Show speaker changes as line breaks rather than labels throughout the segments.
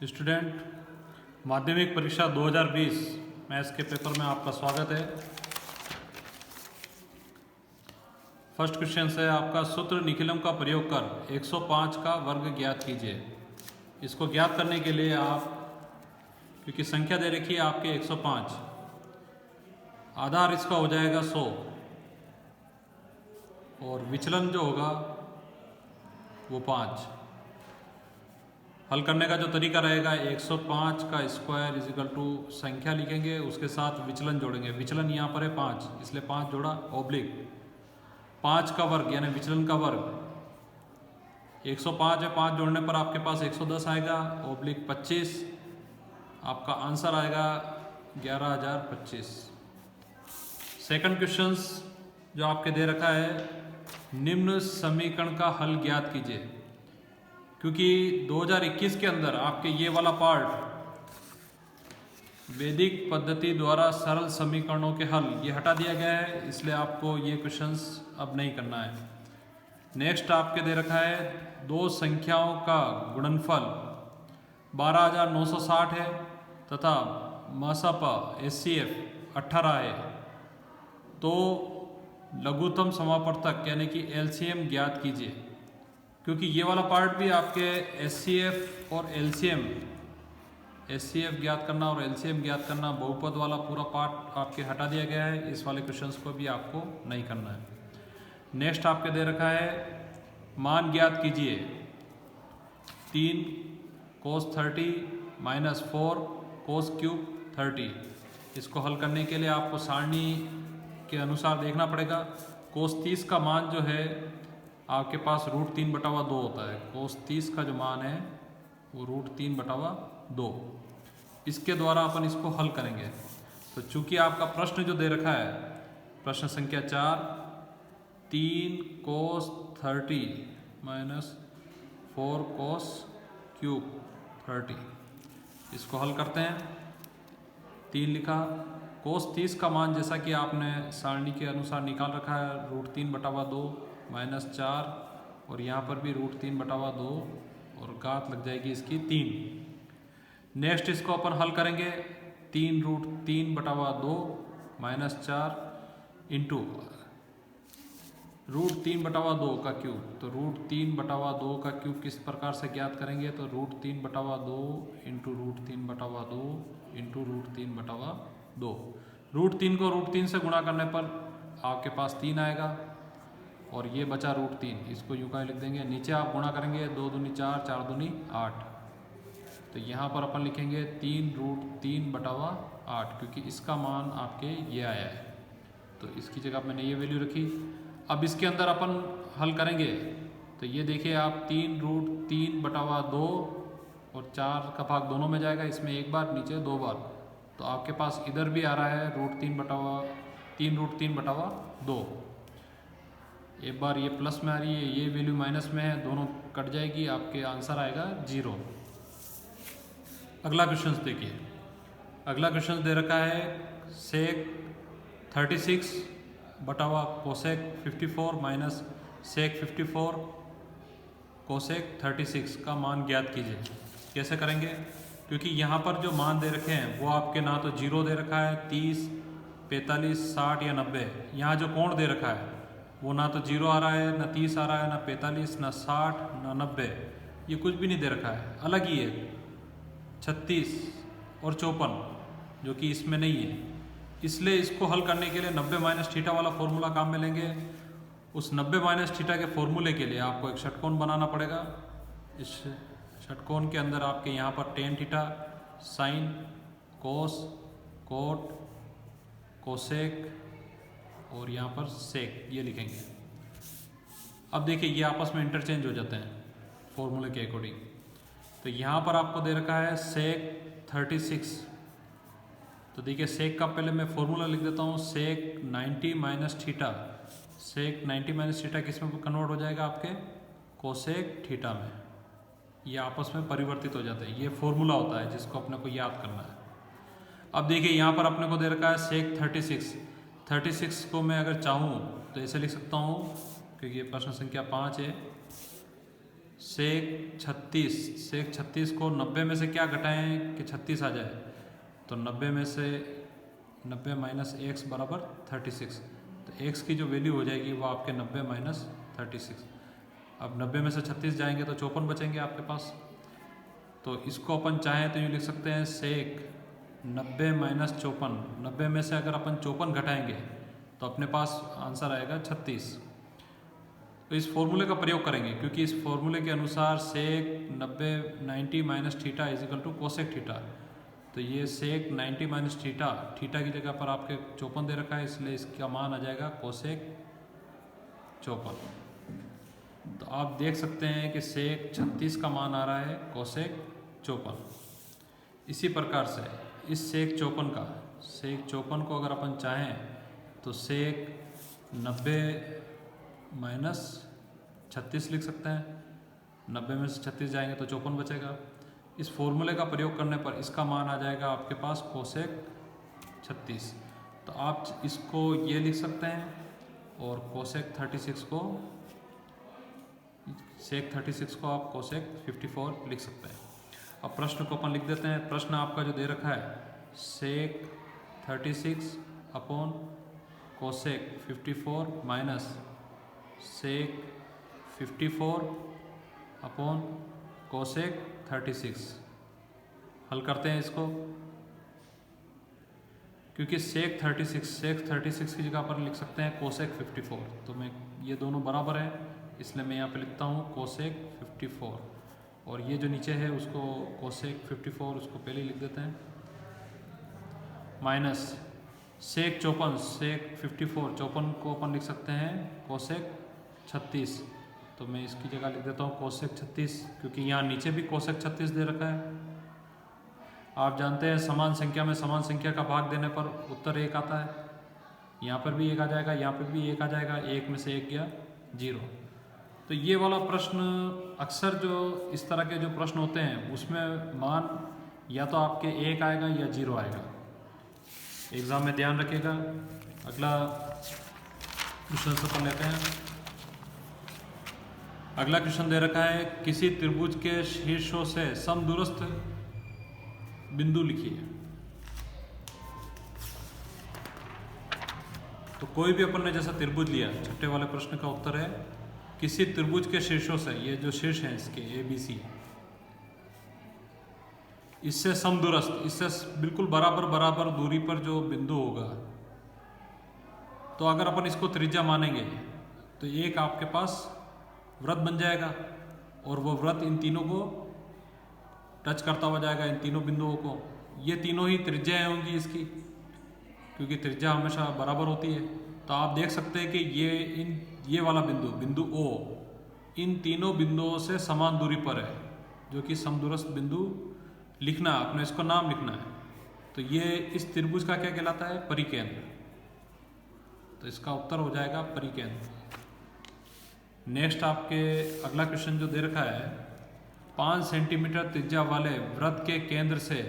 Student, माध्यमिक परीक्षा 2020 maths के पेपर में आपका स्वागत है। फर्स्ट क्वेश्चन है आपका, सूत्र निखिलम का प्रयोग कर 105 का वर्ग ज्ञात कीजिए। इसको ज्ञात करने के लिए आप, क्योंकि संख्या दे रखी है आपके 105, आधार इसका हो जाएगा 100 और विचलन जो होगा वो 5। हल करने का जो तरीका रहेगा, 105 का स्क्वायर इजिकल टू संख्या लिखेंगे, उसके साथ विचलन जोड़ेंगे। विचलन यहाँ पर है 5, इसलिए 5 जोड़ा ऑब्लिक 5 का वर्ग यानी विचलन का वर्ग 105 है। 5 जोड़ने पर आपके पास 110 आएगा ऑब्लिक 25। आपका आंसर आएगा 11,025। सेकंड क्वेश्चन जो आपके दे रखा है, निम्न समीकरण का हल ज्ञात कीजिए। क्योंकि 2021 के अंदर आपके ये वाला पार्ट वैदिक पद्धति द्वारा सरल समीकरणों के हल ये हटा दिया गया है, इसलिए आपको ये क्वेश्चंस अब नहीं करना है। नेक्स्ट आपके दे रखा है, दो संख्याओं का गुणनफल 12,960 है तथा मसप HCF 18 है, तो लघुत्तम समापवर्तक यानी कि LCM ज्ञात कीजिए। क्योंकि ये वाला पार्ट भी आपके HCF और LCM, HCF ज्ञात करना और LCM ज्ञात करना, बहुपद वाला पूरा पार्ट आपके हटा दिया गया है। इस वाले क्वेश्चंस को भी आपको नहीं करना है। नेक्स्ट आपके दे रखा है, मान ज्ञात कीजिए 3 cos 30 माइनस 4 cos क्यूब 30। इसको हल करने के लिए आपको सारणी के अनुसार देखना पड़ेगा। cos 30 का मान जो है आपके पास √3/2 होता है। cos 30 का जो मान है वो √3/2। इसके द्वारा अपन इसको हल करेंगे। तो चूंकि आपका प्रश्न जो दे रखा है, प्रश्न संख्या 4, 3 cos 30 माइनस 4 cos क्यूब 30, इसको हल करते हैं। 3 लिखा, cos 30 का मान जैसा कि आपने सारणी के अनुसार निकाल रखा है √3/2 माइनस 4, और यहाँ पर भी √3/2 और घात लग जाएगी इसकी 3। नेक्स्ट इसको अपन हल करेंगे, 3 √3/2 माइनस 4 इंटू √3/2 का क्यूब। तो √3/2 का क्यूब किस प्रकार से ज्ञात करेंगे, तो √3/2 इंटू √3/2 इंटू √3/2। √3 को √3 से गुणा करने पर आपके पास 3 आएगा और ये बचा √3, इसको यूँ का लिख देंगे। नीचे आप गुणा करेंगे, 2 दूनी 4, 4 दूनी 8। तो यहाँ पर अपन लिखेंगे 3 √3/8, क्योंकि इसका मान आपके ये आया है, तो इसकी जगह मैंने ये वैल्यू रखी। अब इसके अंदर अपन हल करेंगे, तो ये देखिए आप 3 √3/2 और 4 का भाग दोनों में जाएगा, इसमें एक बार, नीचे 2 बार। तो आपके पास इधर भी आ रहा है तीन √3/2। एक बार ये प्लस में आ रही है, ये वैल्यू माइनस में है, दोनों कट जाएगी, आपके आंसर आएगा 0। अगला क्वेश्चन देखिए। अगला क्वेश्चन दे रखा है, sec 36 बटावा cosec 54 minus sec 54 cosec 36 का मान ज्ञात कीजिए। कैसे करेंगे, क्योंकि यहाँ पर जो मान दे रखे हैं वो आपके ना तो 0 दे रखा है, 30, 45, 60 या 90। यहाँ जो कोण दे रखा है वो ना तो 0 आ रहा है, ना 30 आ रहा है, ना 45, ना 60, ना 90, ये कुछ भी नहीं दे रखा है। अलग ही है 36 और 54 जो कि इसमें नहीं है। इसलिए इसको हल करने के लिए 90 माइनस थीटा वाला फॉर्मूला काम में लेंगे। उस 90 माइनस थीटा के फॉर्मूले के लिए आपको एक षटकोण बनाना पड़ेगा। इस षटकोण के अंदर आपके यहाँ पर tan थीटा, साइन, कोस, कोट, कोसेक और यहाँ पर सेक ये लिखेंगे। अब देखिए ये आपस में इंटरचेंज हो जाते हैं फॉर्मूले के अकॉर्डिंग। तो यहाँ पर आपको दे रखा है sec 36, तो देखिए सेक का पहले मैं फॉर्मूला लिख देता हूँ, sec 90 minus theta. sec 90 minus theta किस में कन्वर्ट हो जाएगा, आपके कोसेक थीटा में। ये आपस में परिवर्तित हो जाते हैं। ये फॉर्मूला होता है जिसको अपने को याद करना है। अब देखिए यहाँ पर अपने को दे रखा है sec 36 को मैं अगर चाहूँ तो ऐसे लिख सकता हूँ, क्योंकि ये प्रश्न संख्या 5 है। सेक 36 को 90 में से क्या घटाएं कि 36 आ जाए, तो 90 में से 90 माइनस एक्स बराबर 36। तो एक्स की जो वैल्यू हो जाएगी वो आपके 90 माइनस 36। अब 90 में से 36 जाएंगे तो 54 बचेंगे आपके पास। तो इसको अपन चाहें तो यूँ लिख सकते हैं सेक 90 माइनस 54। 90 में से अगर अपन 54 घटाएंगे तो अपने पास आंसर आएगा 36। तो इस फॉर्मूले का प्रयोग करेंगे, क्योंकि इस फॉर्मूले के अनुसार sec 90 minus theta is equal to cosec theta. तो ये सेक 90 माइनस थीटा की जगह पर आपके 54 दे रखा है, इसलिए इसका मान आ जाएगा कोसेक 54। तो आप देख सकते हैं कि सेक 36 का मान आ रहा है कोसेक 54। इसी प्रकार से इस सेक 54 को अगर अपन चाहें तो सेक 90 माइनस 36 लिख सकते हैं। 90 में से 36 जाएंगे तो 54 बचेगा। इस फॉर्मूले का प्रयोग करने पर इसका मान आ जाएगा आपके पास कोसेक 36। तो आप इसको ये लिख सकते हैं और कोसेक 36 को सेक 36 को आप कोसेक 54 लिख सकते हैं। अब प्रश्न को अपन लिख देते हैं। प्रश्न आपका जो दे रखा है sec 36 upon cosec 54 minus sec 54 upon cosec 36। हल करते हैं इसको, क्योंकि सेक 36 की जगह पर लिख सकते हैं कोसेक 54। तो मैं ये दोनों बराबर हैं, इसलिए मैं यहाँ पे लिखता हूँ कोसेक 54, और ये जो नीचे है उसको कोसेक 54 उसको पहले ही लिख देते हैं, माइनस सेक 54 को अपन लिख सकते हैं कोसेक 36। तो मैं इसकी जगह लिख देता हूँ कोसेक 36, क्योंकि यहाँ नीचे भी कोसेक 36 दे रखा है। आप जानते हैं समान संख्या में समान संख्या का भाग देने पर उत्तर 1 आता है। यहाँ पर भी 1 आ जाएगा, यहाँ पर भी 1 आ जाएगा, 1 में से 1 गया 0। तो ये वाला प्रश्न अक्सर जो इस तरह के जो प्रश्न होते हैं उसमें मान या तो आपके 1 आएगा या 0 आएगा। एग्ज़ाम में ध्यान रखिएगा। अगला क्वेश्चन से अपन लेते हैं। अगला क्वेश्चन दे रखा है किसी त्रिभुज के शीर्षों से समदूरस्थ बिंदु लिखिए। तो कोई भी अपन ने जैसा त्रिभुज लिया, छठे वाले प्रश्न का उत्तर है किसी त्रिभुज के शीर्षों से, ये जो शीर्ष हैं इसके ABC, इससे समदूरस्थ, इससे बिल्कुल बराबर दूरी पर जो बिंदु होगा, तो अगर अपन इसको त्रिज्या मानेंगे तो एक आपके पास वृत्त बन जाएगा, और वो वृत्त इन तीनों को टच करता हुआ जाएगा, इन तीनों बिंदुओं को। ये तीनों ही त्रिज्याएं होंगी इसकी, क्योंकि त्रिज्या हमेशा बराबर होती है। तो आप देख सकते हैं कि ये वाला बिंदु O इन तीनों बिंदुओं से समान दूरी पर है, जो कि समदूरस्थ बिंदु लिखना है, अपने इसको नाम लिखना है। तो ये इस त्रिभुज का क्या कहलाता है? परिकेंद्र। तो इसका उत्तर हो जाएगा परिकेंद्र। नेक्स्ट आपके अगला क्वेश्चन जो दे रखा है 5 सेंटीमीटर त्रिज्या वाले वृत्त के केंद्र से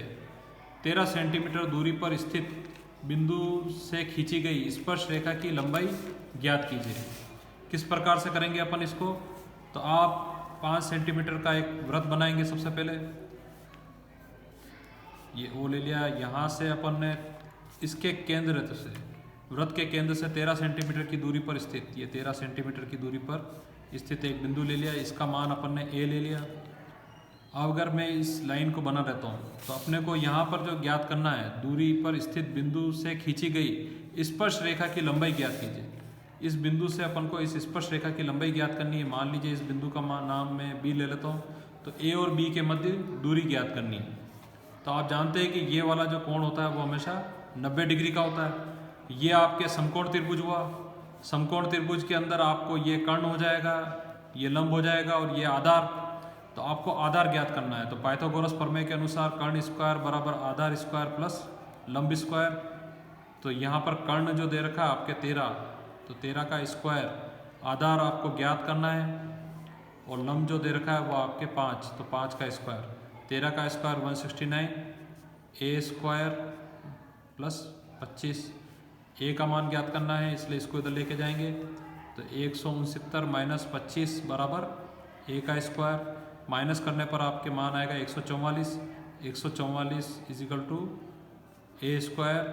13 सेंटीमीटर दूरी पर स्थित बिंदु से खींची गई स्पर्श रेखा की लंबाई ज्ञात कीजिए। किस प्रकार से करेंगे अपन इसको? तो आप 5 सेंटीमीटर का एक वृत्त बनाएंगे। सबसे पहले ये O ले लिया, यहाँ से अपन ने इसके केंद्र से, वृत्त के केंद्र से 13 सेंटीमीटर की दूरी पर स्थित, ये 13 सेंटीमीटर की दूरी पर स्थित एक बिंदु ले लिया, इसका मान अपन ने A ले लिया। अब अगर मैं इस लाइन को बना रहता हूँ तो अपने को यहाँ पर जो ज्ञात करना है, दूरी पर स्थित बिंदु से खींची गई स्पर्श रेखा की लंबाई ज्ञात कीजिए। इस बिंदु से अपन को इस स्पर्श रेखा की लंबाई ज्ञात करनी है। मान लीजिए इस बिंदु का नाम मैं B ले लेता हूँ, तो A और B के मध्य दूरी ज्ञात करनी है। तो आप जानते हैं कि ये वाला जो कोण होता है वो हमेशा 90 डिग्री का होता है। ये आपके समकोण त्रिभुज हुआ। समकोण त्रिभुज के अंदर आपको ये कर्ण हो जाएगा, ये लंब हो जाएगा और ये आधार। तो आपको आधार ज्ञात करना है। तो पाइथागोरस प्रमेय के अनुसार कर्ण स्क्वायर बराबर आधार स्क्वायर प्लस लंब स्क्वायर। तो यहाँ पर कर्ण जो दे रखा है आपके 13, तो 13 का स्क्वायर आधार आपको ज्ञात करना है, और लंब जो दे रखा है वो आपके 5, तो 5 का स्क्वायर, 13 का square 169, A square plus 25। A का मान ज्ञात करना है, इसलिए इसको इधर लेके जाएंगे। तो 169 माइनस 25 बराबर ए का स्क्वायर माइनस करने पर आपके मान आएगा 144। 144 इजिकल टू ए स्क्वायर।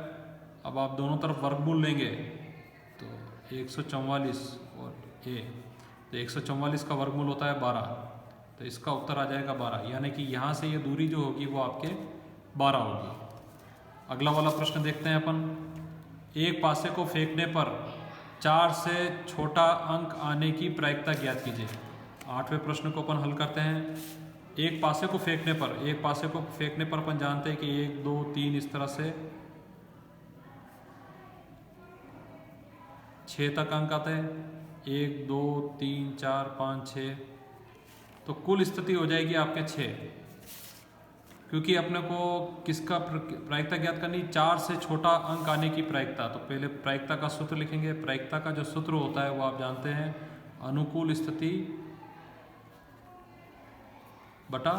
अब आप दोनों तरफ वर्गमूल लेंगे तो 144 और ए, तो 144 का वर्गमूल होता है 12, तो इसका उत्तर आ जाएगा 12, यानी कि यहाँ से ये दूरी जो होगी वो आपके 12 होगी। अगला वाला प्रश्न देखते हैं अपन। एक पासे को फेंकने पर 4 से छोटा अंक आने की प्रायिकता ज्ञात कीजिए। 8वें प्रश्न को अपन हल करते हैं। एक पासे को फेंकने पर अपन जानते हैं कि 1 2 3 इस तरह से 6 तक अंक आते हैं। 1 2 3 4 5 6, तो कुल स्थिति हो जाएगी आपके 6, क्योंकि अपने को किसका प्रायिकता ज्ञात करनी, 4 से छोटा अंक आने की प्रायिकता। तो पहले प्रायिकता का सूत्र लिखेंगे। प्रायिकता का जो सूत्र होता है वो आप जानते हैं, अनुकूल स्थिति बटा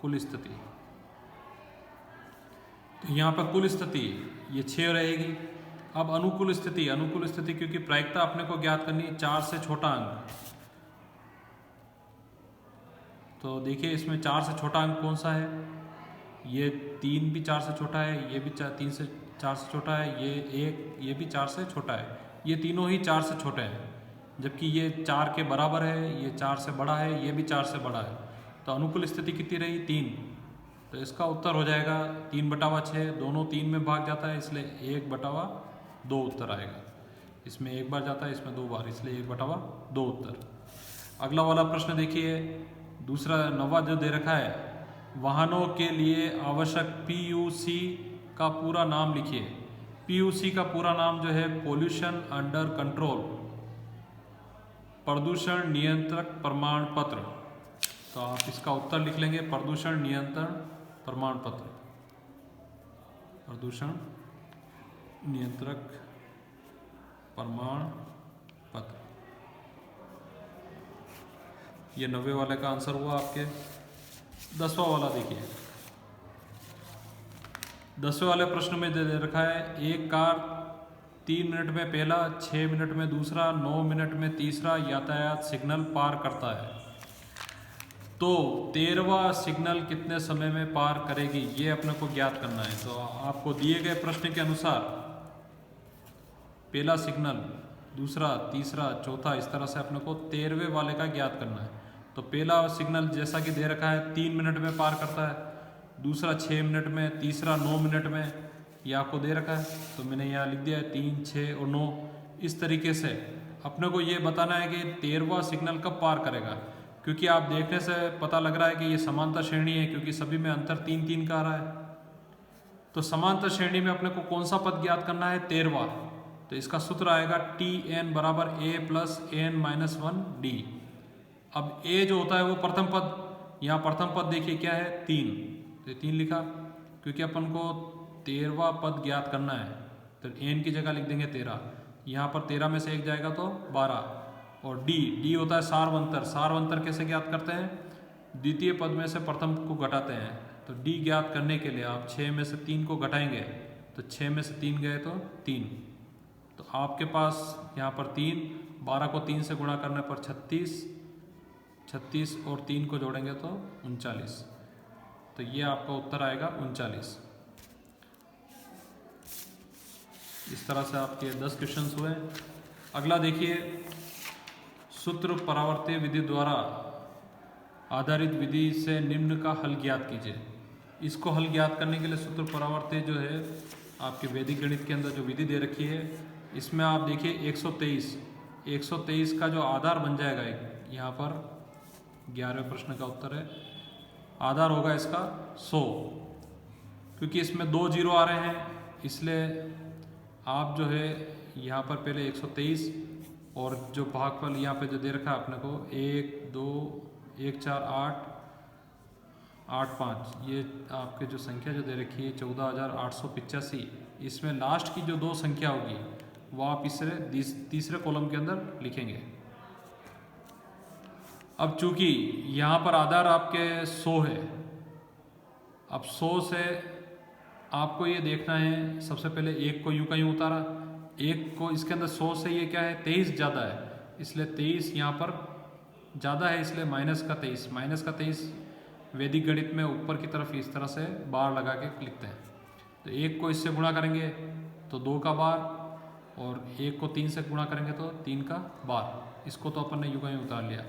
कुल स्थिति। तो यहाँ पर कुल स्थिति ये 6 रहेगी। अब अनुकूल स्थिति क्योंकि प्रायिकता अपने को ज्ञात करनी है 4 से छोटा अंक। तो देखिए इसमें 4 से छोटा अंक कौन सा है, ये 3 भी 4 से छोटा है, ये भी 3 से 4 से छोटा है, ये भी 4 से छोटा है, ये तीनों ही 4 से छोटे हैं। जबकि ये 4 के बराबर है, ये 4 से बड़ा है, ये भी 4 से बड़ा है। तो अनुकूल स्थिति कितनी रही, 3। तो इसका उत्तर हो जाएगा 3/6। दोनों 3 में भाग जाता है, इसलिए 1/2 उत्तर आएगा। इसमें 1 बार जाता है, इसमें 2 बार, इसलिए 1/2 उत्तर। अगला वाला प्रश्न देखिए, दूसरा 9वां जो दे रखा है, वाहनों के लिए आवश्यक PUC का पूरा नाम लिखिए। PUC का पूरा नाम जो है पोल्यूशन अंडर कंट्रोल, प्रदूषण नियंत्रक प्रमाण पत्र। तो आप इसका उत्तर लिख लेंगे, प्रदूषण नियंत्रण प्रमाण पत्र, प्रदूषण नियंत्रक प्रमाण पत्र। ये 90 वाले का आंसर हुआ आपके। 10वां वाला देखिए, 10वें वाले प्रश्न में दे रखा है, एक कार 3 मिनट में पहला, 6 मिनट में दूसरा, 9 मिनट में तीसरा यातायात सिग्नल पार करता है, तो 13वां सिग्नल कितने समय में पार करेगी, ये अपने को ज्ञात करना है। तो आपको दिए गए प्रश्न के अनुसार पहला सिग्नल, दूसरा, तीसरा, चौथा, इस तरह से अपने को 13वें वाले का ज्ञात करना है। तो पहला सिग्नल जैसा कि दे रखा है 3 मिनट में पार करता है, दूसरा 6 मिनट में, तीसरा 9 मिनट में, ये आपको दे रखा है। तो मैंने यहाँ लिख दिया है 3, 6 और 9। इस तरीके से अपने को ये बताना है कि 13वां सिग्नल कब पार करेगा, क्योंकि आप देखने से पता लग रहा है कि ये समांतर श्रेणी है, क्योंकि सभी में अंतर 3-3 का आ रहा है। तो समांतर श्रेणी में अपने को कौन सा पद ज्ञात करना है, 13वां। तो इसका सूत्र आएगा Tn बराबर a प्लस n-1d। अब a जो होता है वो प्रथम पद, यहाँ प्रथम पद देखिए क्या है, 3, तो 3 लिखा, क्योंकि अपन को 13वां पद ज्ञात करना है। तो n की जगह लिख देंगे 13, यहाँ पर 13 में से 1 जाएगा तो 12। और d होता है सार्वंतर। सार्वंतर कैसे ज्ञात करते हैं, द्वितीय पद में से प्रथम को घटाते हैं। तो d ज्ञात करने के लिए आप 6 में से 3 को घटाएंगे, तो 6 में से 3 गए तो 3। तो आपके पास यहाँ पर 3, 12 को 3 से गुणा करने पर 36, 36 और 3 को जोड़ेंगे तो 39। तो ये आपका उत्तर आएगा 39। इस तरह से आपके 10 क्वेश्चंस हुए। अगला देखिए, सूत्र परावर्ती विधि द्वारा आधारित विधि से निम्न का हल ज्ञात कीजिए। इसको हल ज्ञात करने के लिए सूत्र परावर्ती जो है आपके वैदिक गणित के अंदर जो विधि दे रखी है, इसमें आप देखिए 123 का जो आधार बन जाएगा, यहाँ पर 11वें प्रश्न का उत्तर है, आधार होगा इसका 100, क्योंकि इसमें 2 जीरो आ रहे हैं, इसलिए आप जो है यहाँ पर पहले 123 और जो भागफल यहाँ पे जो दे रखा है अपने को 1 2 1 4 8 8 5, ये आपके जो संख्या जो दे रखी है 14,885, इसमें लास्ट की जो 2 संख्या होगी वो आप तीसरे कॉलम के अंदर लिखेंगे। अब चूंकि यहाँ पर आधार आपके 100 है, अब 100 से आपको ये देखना है, सबसे पहले 1 को यूं का यूं उतारा, 1 को इसके अंदर 100 से ये क्या है 23 ज़्यादा है, इसलिए 23 यहाँ पर ज़्यादा है इसलिए -23। -23 वैदिक गणित में ऊपर की तरफ इस तरह से बार लगा के लिखते हैं। तो 1 को इससे गुणा करेंगे तो 2 का बार, और 1 को 3 से गुणा करेंगे तो 3 का बार। इसको तो अपन ने यूं का यूं उतार लिया।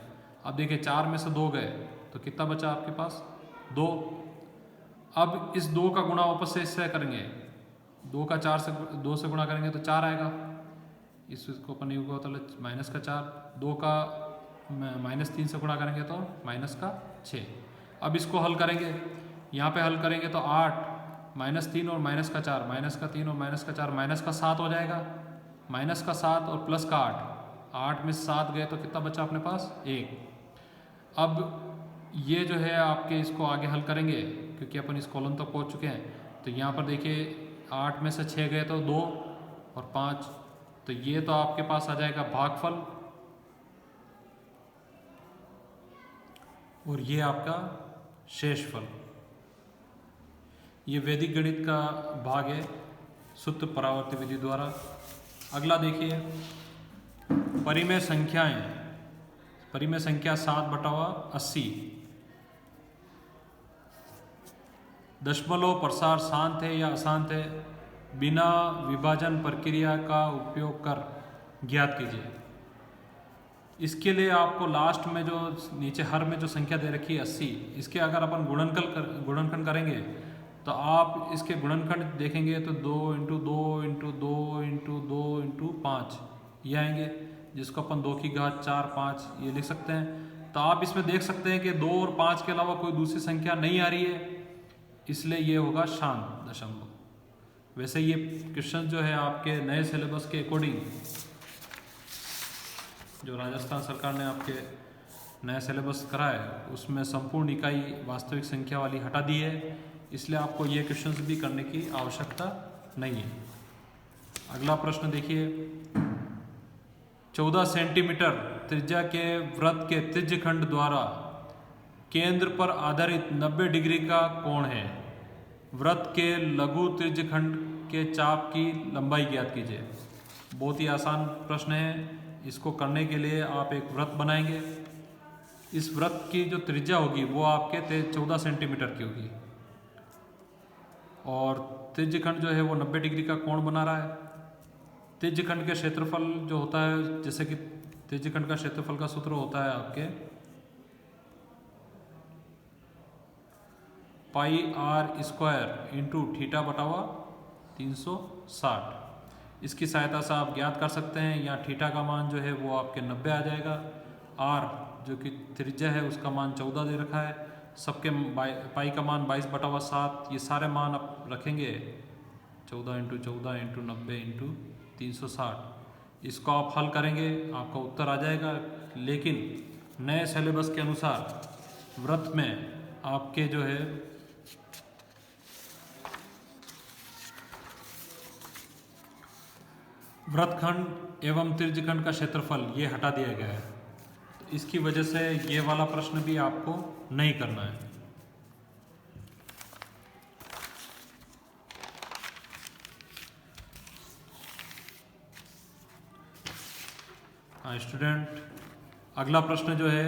अब देखिए 4 में से 2 गए तो कितना बचा आपके पास? 2। अब इस 2 का गुणा वापस से इससे करेंगे, 2 से गुणा करेंगे तो 4 आएगा। इसको अपन यूं का उतार -4, 2 का -3 से गुणा करेंगे तो -6। अब इसको हल करेंगे, यहाँ पे हल करेंगे तो 8 -3 और -4, -3 और -4 -7 हो जाएगा। -7 और +8, 8 में 7 गए तो कितना बचा अपने पास? 1। अब ये जो है आपके इसको आगे हल करेंगे क्योंकि अपन इस कॉलम तक पहुँच चुके हैं। तो यहाँ पर देखिए 8 में से 6 गए तो 2 और 5, तो ये तो आपके पास आ जाएगा भागफल, और ये आपका शेषफल। ये वैदिक गणित का भाग है सूत्र परावर्ती विधि द्वारा। अगला देखिए परिमेय संख्याएं। परिमेय संख्या 7/80। दशमलव प्रसार शांत है या अशांत है, बिना विभाजन प्रक्रिया का उपयोग कर ज्ञात कीजिए। इसके लिए आपको लास्ट में जो नीचे हर में जो संख्या दे रखी है 80, इसके अगर अपन गुणनखंड करेंगे तो आप इसके गुणनखंड देखेंगे तो 2 × 2 × 2 × 2 × 5 ये आएंगे, जिसको अपन 2 की घात 4, 5 ये लिख सकते हैं। तो आप इसमें देख सकते हैं कि 2 और 5 के अलावा कोई दूसरी संख्या नहीं आ रही है, इसलिए ये होगा शांत दशमलव। वैसे ये क्वेश्चन जो है आपके नए सिलेबस के अकॉर्डिंग, जो राजस्थान सरकार ने आपके नया सिलेबस करा है उसमें संपूर्ण इकाई वास्तविक संख्या वाली हटा दी है, इसलिए आपको ये क्वेश्चंस भी करने की आवश्यकता नहीं है। अगला प्रश्न देखिए 14 सेंटीमीटर त्रिज्या के वृत्त के त्रिज्यखंड द्वारा केंद्र पर आधारित 90 डिग्री का कोण है। वृत्त के लघु त्रिज्यखंड के चाप की लंबाई ज्ञात कीजिए। बहुत ही आसान प्रश्न है। इसको करने के लिए आप एक वृत्त बनाएंगे। इस वृत्त की जो त्रिज्या होगी वो आपके 14 सेंटीमीटर की होगी, और त्रिज्यखंड जो है वो 90 डिग्री का कोण बना रहा है। त्रिज्यखंड के क्षेत्रफल जो होता है, जैसे कि त्रिज्यखंड का क्षेत्रफल का सूत्र होता है आपके πr² × θ/360। इसकी सहायता से आप ज्ञात कर सकते हैं। यहाँ थीटा का मान जो है वो आपके 90 आ जाएगा, r जो कि त्रिज्या है उसका मान 14 दे रखा है, सबके पाई का मान 22/7, ये सारे मान आप रखेंगे 14 × 14 × 90 × 360। इसको आप हल करेंगे आपका उत्तर आ जाएगा। लेकिन नए सिलेबस के अनुसार वृत्त में आपके जो है वृत्तखंड एवं त्रिज्यखंड का क्षेत्रफल ये हटा दिया गया है, तो इसकी वजह से ये वाला प्रश्न भी आपको नहीं करना है। हाँ स्टूडेंट, अगला प्रश्न जो है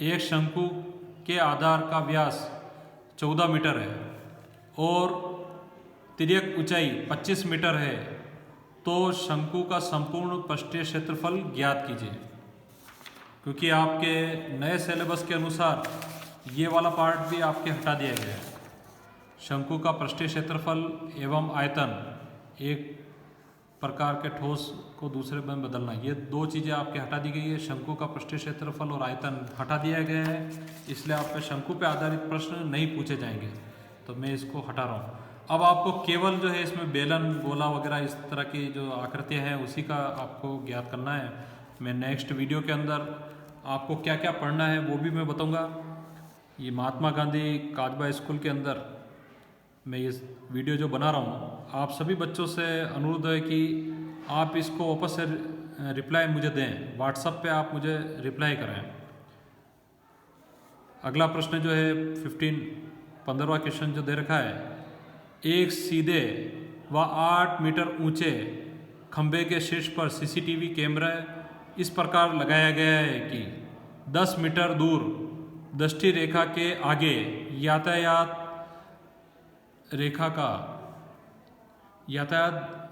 एक शंकु के आधार का व्यास 14 मीटर है और तिर्यक ऊंचाई 25 मीटर है, तो शंकु का संपूर्ण पृष्ठीय क्षेत्रफल ज्ञात कीजिए। क्योंकि आपके नए सिलेबस के अनुसार ये वाला पार्ट भी आपके हटा दिया गया है। शंकु का पृष्ठीय क्षेत्रफल एवं आयतन, एक प्रकार के ठोस को दूसरे में बदलना, ये दो चीज़ें आपके हटा दी गई है। शंकु का पृष्ठीय क्षेत्रफल और आयतन हटा दिया गया है, इसलिए आप पे शंकु पे आधारित प्रश्न नहीं पूछे जाएंगे, तो मैं इसको हटा रहा हूँ। अब आपको केवल जो है इसमें बेलन, गोला वगैरह इस तरह की जो आकृतियाँ हैं उसी का आपको ज्ञात करना है। मैं नेक्स्ट वीडियो के अंदर आपको क्या क्या पढ़ना है वो भी मैं बताऊँगा। ये महात्मा गांधी काजबा स्कूल के अंदर मैं ये वीडियो जो बना रहा हूँ, आप सभी बच्चों से अनुरोध है कि आप इसको वापस से रिप्लाई मुझे दें, व्हाट्सएप पे आप मुझे रिप्लाई करें। अगला प्रश्न जो है 15वां क्वेश्चन जो दे रखा है, एक सीधे व 8 मीटर ऊंचे खंभे के शीर्ष पर सीसीटीवी कैमरा इस प्रकार लगाया गया है कि 10 मीटर दूर दृष्टि रेखा के आगे यातायात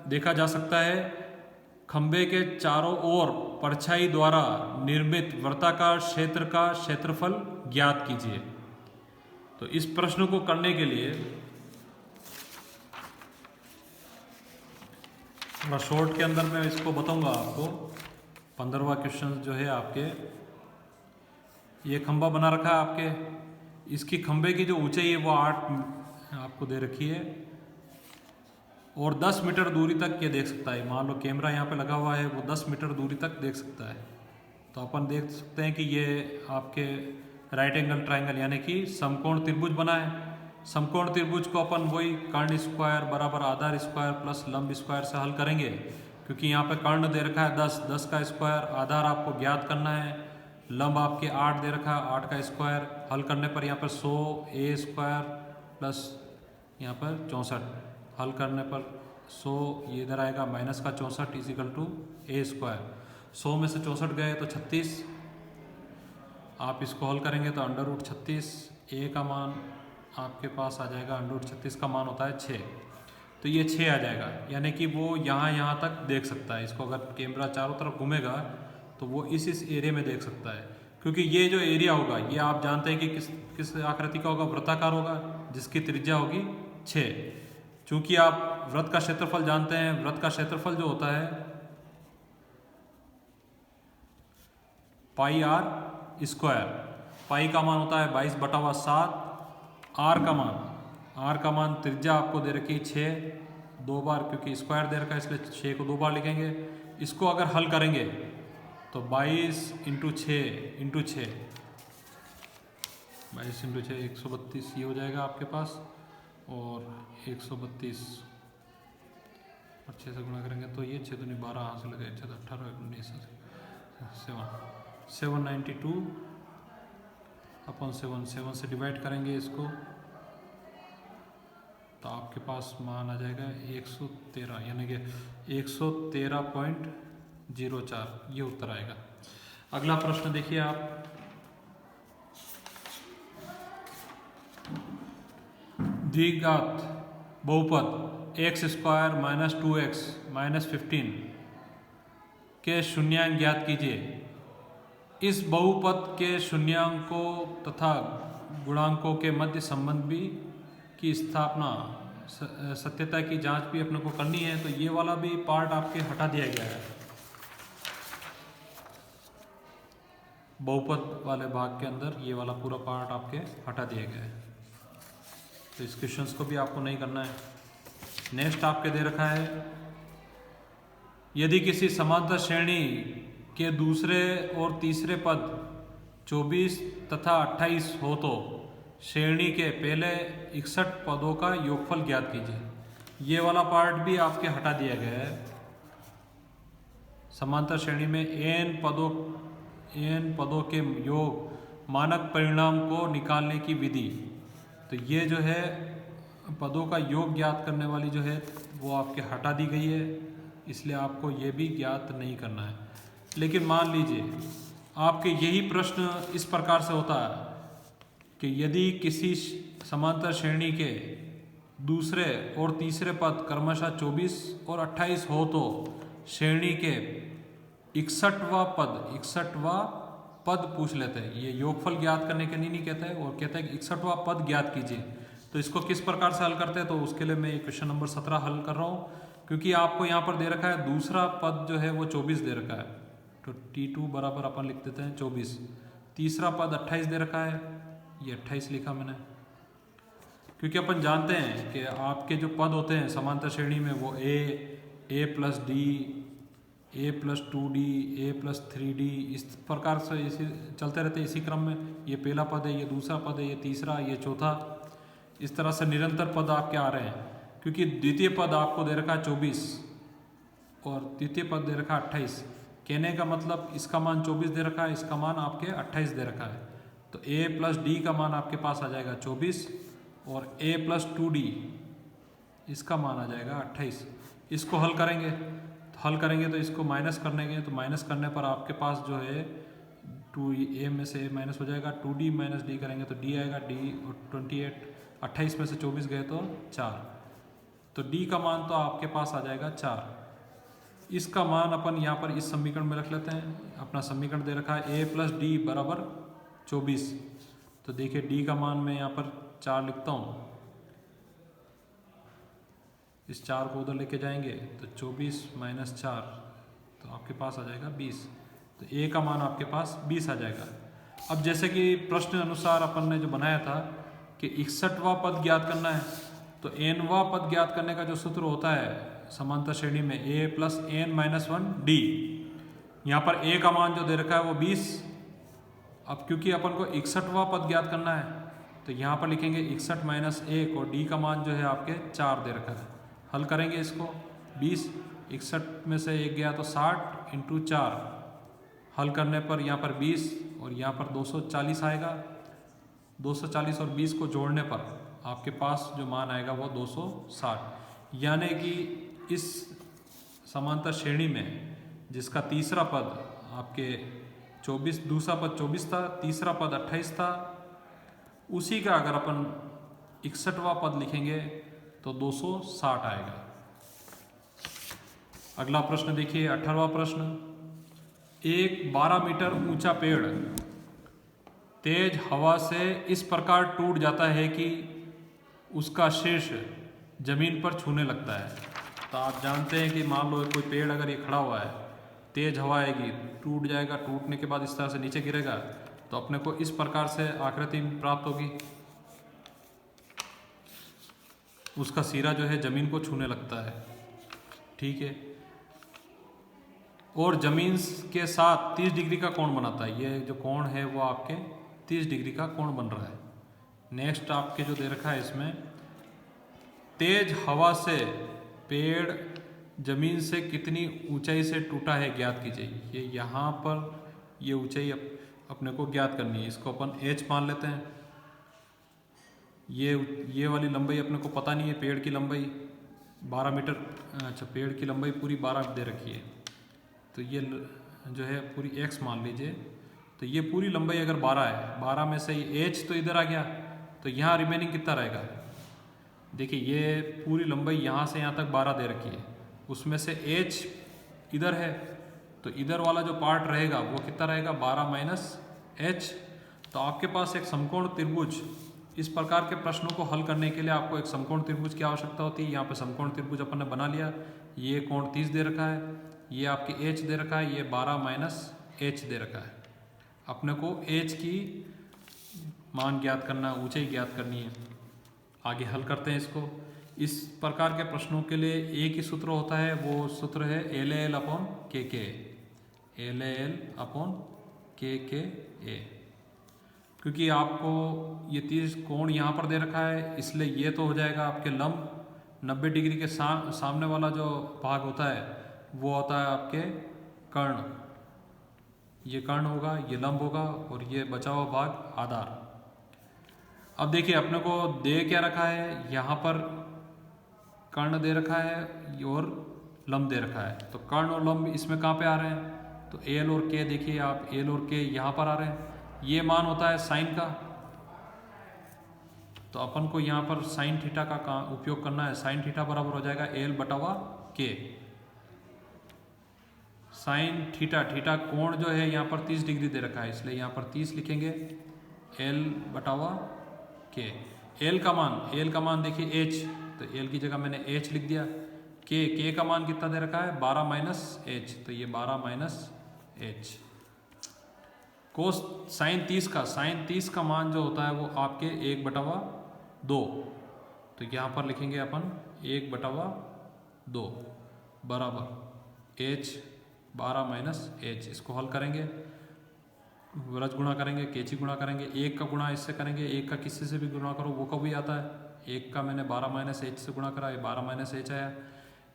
देखा जा सकता है। खंबे के चारों ओर परछाई द्वारा निर्मित वृत्ताकार क्षेत्र का क्षेत्रफल ज्ञात कीजिए। तो इस प्रश्न को करने के लिए थोड़ा शॉर्ट के अंदर मैं इसको बताऊंगा आपको। 15वां क्वेश्चन जो है आपके, ये खंबा बना रखा है आपके, इसकी खंबे की जो ऊंचाई है वो 8 आपको दे रखी है और 10 मीटर दूरी तक ये देख सकता है। मान लो कैमरा यहाँ पे लगा हुआ है, वो 10 मीटर दूरी तक देख सकता है। तो अपन देख सकते हैं कि ये आपके राइट एंगल ट्रायंगल यानी कि समकोण त्रिभुज बना है। समकोण त्रिभुज को अपन वही कर्ण स्क्वायर बराबर आधार स्क्वायर प्लस लंब स्क्वायर से हल करेंगे, क्योंकि यहाँ पे कर्ण दे रखा है 10, 10 का स्क्वायर, आधार आपको ज्ञात करना है, लंब आपके 8 दे रखा है, 8 का स्क्वायर। हल करने पर यहाँ पर 100 a स्क्वायर प्लस यहाँ पर 64, हल करने पर 100 ये इधर आएगा माइनस का 64 इजिकल टू a स्क्वायर। 100 में से 64 गए तो 36, आप इसको हल करेंगे तो अंडर रूट 36, a का मान आपके पास आ जाएगा, अंडर रूट 36 का मान होता है 6, तो ये 6 आ जाएगा। यानी कि वो यहाँ तक देख सकता है। इसको अगर कैमरा चारों तरफ घूमेगा तो वो इस एरिया में देख सकता है, क्योंकि ये जो एरिया होगा ये आप जानते हैं कि किस आकृति का होगा, वृत्ताकार होगा, जिसकी त्रिज्या होगी 6। चूंकि आप वृत्त का क्षेत्रफल जानते हैं, वृत्त का क्षेत्रफल जो होता है पाई आर स्क्वायर, पाई का मान होता है 22/7, आर का मान त्रिज्या आपको दे रखी 6 2 बार, क्योंकि स्क्वायर दे रखा है इसलिए 6 को 2 बार लिखेंगे। इसको अगर हल करेंगे तो 22 × 6 132 ये हो जाएगा आपके पास, और 132 और 6 से गुणा करेंगे तो ये 6 दूनी 12 हाथ से लगे 6 18 19 792 अपन 7 से डिवाइड करेंगे इसको तो आपके पास मान आ जाएगा 113, यानी कि 113.04, ये उत्तर आएगा। अगला प्रश्न देखिए आप, द्विघात बहुपद x² - 2x - 15 के शून्यांक ज्ञात कीजिए। इस बहुपद के शून्यांकों तथा गुणांकों के मध्य संबंध भी की स्थापना, सत्यता की जांच भी अपने को करनी है। तो ये वाला भी पार्ट आपके हटा दिया गया है, बहुपद वाले भाग के अंदर ये वाला पूरा पार्ट आपके हटा दिया गया है। तो इस क्वेश्चंस को भी आपको नहीं करना है। नेक्स्ट आपके दे रखा है, यदि किसी समांतर श्रेणी के दूसरे और तीसरे पद 24 तथा 28 हो तो श्रेणी के पहले 61 पदों का योगफल ज्ञात कीजिए। ये वाला पार्ट भी आपके हटा दिया गया है। समांतर श्रेणी में n पदों के योग मानक परिणाम को निकालने की विधि, तो ये जो है पदों का योग ज्ञात करने वाली जो है वो आपके हटा दी गई है, इसलिए आपको ये भी ज्ञात नहीं करना है। लेकिन मान लीजिए आपके यही प्रश्न इस प्रकार से होता है कि यदि किसी समांतर श्रेणी के दूसरे और तीसरे पद क्रमशः 24 और 28 हो तो श्रेणी के 61वां पद पूछ लेते हैं। ये योगफल ज्ञात करने के लिए नहीं कहता है, और कहता है कि 61वां पद ज्ञात कीजिए। तो इसको किस प्रकार से हल करते हैं, तो उसके लिए मैं क्वेश्चन नंबर 17 हल कर रहा हूँ, क्योंकि आपको यहाँ पर दे रखा है दूसरा पद जो है वो 24 दे रखा है, तो T2 बराबर अपन लिख देते हैं 24। तीसरा पद 28 दे रखा है, ये 28 लिखा मैंने, क्योंकि अपन जानते हैं कि आपके जो पद होते हैं समांतर श्रेणी में वो a + d, a + 2d, a + 3d, इस प्रकार से इसी चलते रहते हैं इसी क्रम में। ये पहला पद है, ये दूसरा पद है, ये तीसरा, ये चौथा, इस तरह से निरंतर पद आपके आ रहे हैं। क्योंकि द्वितीय पद आपको दे रखा है 24 और तृतीय पद दे रखा है 28, कहने का मतलब इसका मान 24 दे रखा है, इसका मान आपके 28 दे रखा है, तो a + d का मान आपके पास आ जाएगा 24 और a + 2d इसका मान आ जाएगा 28। इसको हल करेंगे तो इसको माइनस करने के, तो माइनस करने पर आपके पास जो है 2a में से a माइनस हो जाएगा, 2d माइनस d करेंगे तो d आएगा, d और 28 में से 24 गए तो 4, तो d का मान तो आपके पास आ जाएगा 4। इसका मान अपन यहाँ पर इस समीकरण में रख लेते हैं। अपना समीकरण दे रखा है a प्लस डी बराबर 24, तो देखिए d का मान मैं यहाँ पर 4 लिखता हूँ, इस 4 को उधर लेके जाएंगे तो 24 माइनस 4 तो आपके पास आ जाएगा 20, तो a का मान आपके पास 20 आ जाएगा। अब जैसे कि प्रश्न अनुसार अपन ने जो बनाया था कि 61वां पद ज्ञात करना है, तो nवां पद ज्ञात करने का जो सूत्र होता है समांतर श्रेणी में a plus n minus 1d, यहाँ पर a का मान जो दे रखा है वो 20। अब क्योंकि अपन को 61वां पद ज्ञात करना है तो यहाँ पर लिखेंगे 61 माइनस 1 और d का मान जो है आपके 4 दे रखा है। हल करेंगे इसको, 20 61 में से 1 गया तो 60 इंटू 4, हल करने पर यहाँ पर 20 और यहाँ पर 240 आएगा। 240 और 20 को जोड़ने पर आपके पास जो मान आएगा वो 260, यानी कि इस समांतर श्रेणी में जिसका तीसरा पद आपके 24, दूसरा पद 24 था, तीसरा पद 28 था, उसी का अगर अपन 61वां पद लिखेंगे तो 260 आएगा। अगला प्रश्न देखिए 18वां प्रश्न, एक 12 मीटर ऊंचा पेड़ तेज हवा से इस प्रकार टूट जाता है कि उसका शीर्ष जमीन पर छूने लगता है। तो आप जानते हैं कि मान लो कोई पेड़ अगर ये खड़ा हुआ है, तेज हवा आएगी, टूट जाएगा, टूटने के बाद इस तरह से नीचे गिरेगा, तो अपने को इस प्रकार से आकृति प्राप्त होगी, उसका सिरा जो है जमीन को छूने लगता है, ठीक है, और जमीन के साथ 30 डिग्री का कोण बनाता है। ये जो कोण है वो आपके 30 डिग्री का कोण बन रहा है। नेक्स्ट आपके जो दे रखा है इसमें, तेज हवा से पेड़ जमीन से कितनी ऊंचाई से टूटा है ज्ञात कीजिए। ये यहाँ पर ये ऊंचाई अपने को ज्ञात करनी है, इसको अपन h मान लेते हैं। ये वाली लंबाई अपने को पता नहीं है, पेड़ की लंबाई 12 मीटर, अच्छा पेड़ की लंबाई पूरी 12 दे रखी है, तो ये जो है पूरी x मान लीजिए, तो ये पूरी लंबाई अगर 12 है, 12 में से h तो इधर आ गया, तो यहाँ रिमेनिंग कितना रहेगा। देखिए ये पूरी लंबाई यहाँ से यहाँ तक 12 दे रखी है, उसमें से h इधर है, तो इधर वाला जो पार्ट रहेगा वो कितना रहेगा, 12 माइनस h। तो आपके पास एक समकोण त्रिभुज, इस प्रकार के प्रश्नों को हल करने के लिए आपको एक समकोण त्रिभुज की आवश्यकता होती है। यहाँ पे समकोण त्रिभुज अपन ने बना लिया, ये कोण 30 दे रखा है, ये आपके h दे रखा है, ये 12 माइनस h दे रखा है। अपने को h की मान ज्ञात करना, ऊंचाई ज्ञात करनी है। आगे हल करते हैं इसको। इस प्रकार के प्रश्नों के लिए एक ही सूत्र होता है, वो सूत्र है LAL upon KK, LAL upon KK A। क्योंकि आपको ये 30 कोण यहाँ पर दे रखा है, इसलिए ये तो हो जाएगा आपके लंब। 90 डिग्री के सामने वाला जो भाग होता है वो होता है आपके कर्ण, ये कर्ण होगा, ये लंब होगा, और ये बचा हुआ भाग आधार। अब देखिए अपने को दे क्या रखा है, यहाँ पर कर्ण दे रखा है और लंब दे रखा है, तो कर्ण और लंब इसमें कहाँ पे आ रहे हैं, तो L और K, देखिए आप L और K यहाँ पर आ रहे हैं। ये मान होता है साइन का, तो अपन को यहाँ पर साइन थीटा का उपयोग करना है। साइन थीटा बराबर हो जाएगा L बटावा K। Sine theta, theta कोण जो है यहाँ पर 30 डिग्री दे रखा है, इसलिए यहाँ पर 30 लिखेंगे, L बटावा K। L का मान देखिए h, तो L की जगह मैंने h लिख दिया। K का मान कितना दे रखा है, 12 माइनस h, तो ये 12 माइनस h। कोस साइन 30 का मान जो होता है वो आपके 1/2, तो यहाँ पर लिखेंगे अपन 1/2 बराबर h 12 माइनस h। इसको हल करेंगे, व्रज गुणा करेंगे, केची गुणा करेंगे, 1 का गुणा इससे करेंगे, 1 का किसी से भी गुणा करो वो कभी आता है। 1 का मैंने 12 माइनस h से गुणा करा, ये 12 माइनस h आया।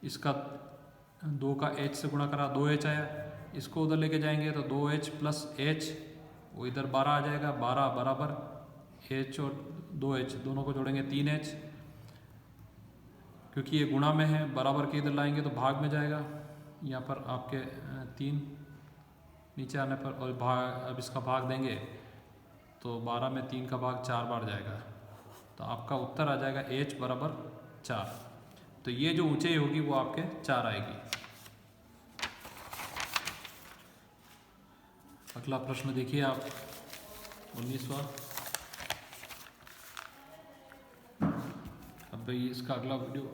इसका 2 का h से गुणा करा, 2h आया। इसको उधर लेके जाएंगे तो 2h प्लस h, वो इधर 12 आ जाएगा, 12 बराबर h और 2h दोनों को जोड़ेंगे 3h, क्योंकि ये गुणा में है, बराबर के इधर लाएंगे तो भाग में जाएगा। यहाँ पर आपके 3, नीचे आने पर और अब इसका भाग देंगे तो 12 में 3 का भाग 4 बार जाएगा, तो आपका उत्तर आ जाएगा h बराबर 4। तो ये जो ऊंचाई होगी वो आपके 4 आएगी। अगला प्रश्न देखिए आप, 19वां। अब भाई इसका अगला वीडियो